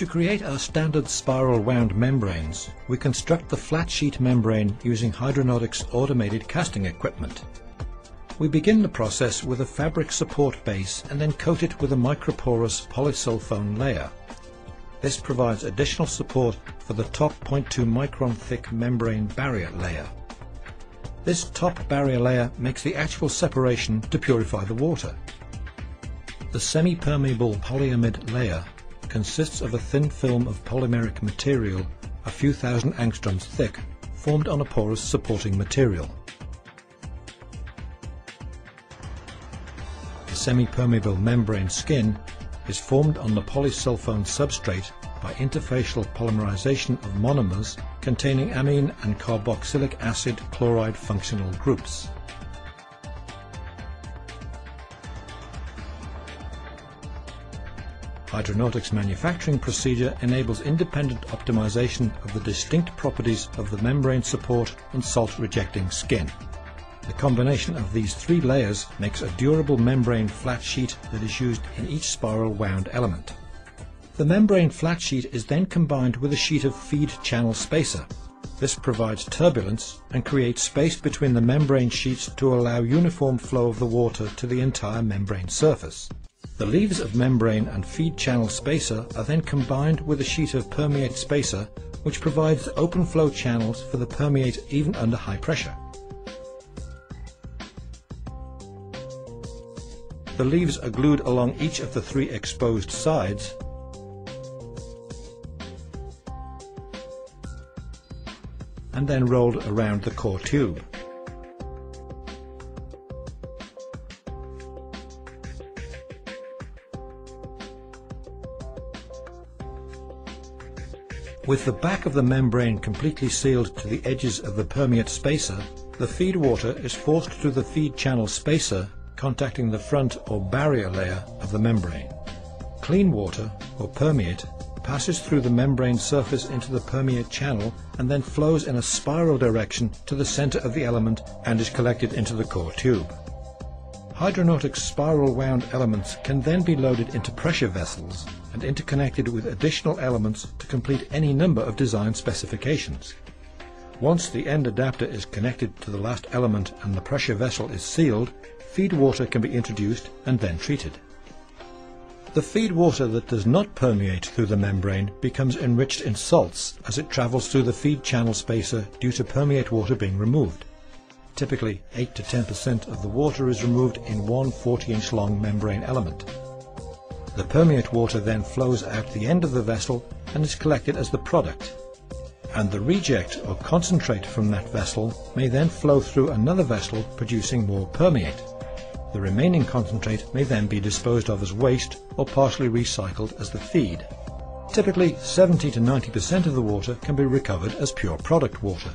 To create our standard spiral wound membranes, we construct the flat sheet membrane using Hydronautics automated casting equipment. We begin the process with a fabric support base and then coat it with a microporous polysulfone layer. This provides additional support for the top 0.2 micron thick membrane barrier layer. This top barrier layer makes the actual separation to purify the water. The semi-permeable polyamide layer consists of a thin film of polymeric material a few thousand angstroms thick, formed on a porous supporting material. The semi-permeable membrane skin is formed on the polysulfone substrate by interfacial polymerization of monomers containing amine and carboxylic acid chloride functional groups. Hydronautics manufacturing procedure enables independent optimization of the distinct properties of the membrane support and salt-rejecting skin. The combination of these three layers makes a durable membrane flat sheet that is used in each spiral wound element. The membrane flat sheet is then combined with a sheet of feed channel spacer. This provides turbulence and creates space between the membrane sheets to allow uniform flow of the water to the entire membrane surface. The leaves of membrane and feed channel spacer are then combined with a sheet of permeate spacer, which provides open flow channels for the permeate even under high pressure. The leaves are glued along each of the three exposed sides and then rolled around the core tube. With the back of the membrane completely sealed to the edges of the permeate spacer, the feed water is forced through the feed channel spacer, contacting the front or barrier layer of the membrane. Clean water, or permeate, passes through the membrane surface into the permeate channel and then flows in a spiral direction to the center of the element and is collected into the core tube. Hydronautics spiral wound elements can then be loaded into pressure vessels and interconnected with additional elements to complete any number of design specifications. Once the end adapter is connected to the last element and the pressure vessel is sealed, feed water can be introduced and then treated. The feed water that does not permeate through the membrane becomes enriched in salts as it travels through the feed channel spacer due to permeate water being removed. Typically 8 to 10% of the water is removed in one 40-inch long membrane element. The permeate water then flows out the end of the vessel and is collected as the product, and the reject or concentrate from that vessel may then flow through another vessel producing more permeate. The remaining concentrate may then be disposed of as waste or partially recycled as the feed. Typically 70 to 90% of the water can be recovered as pure product water.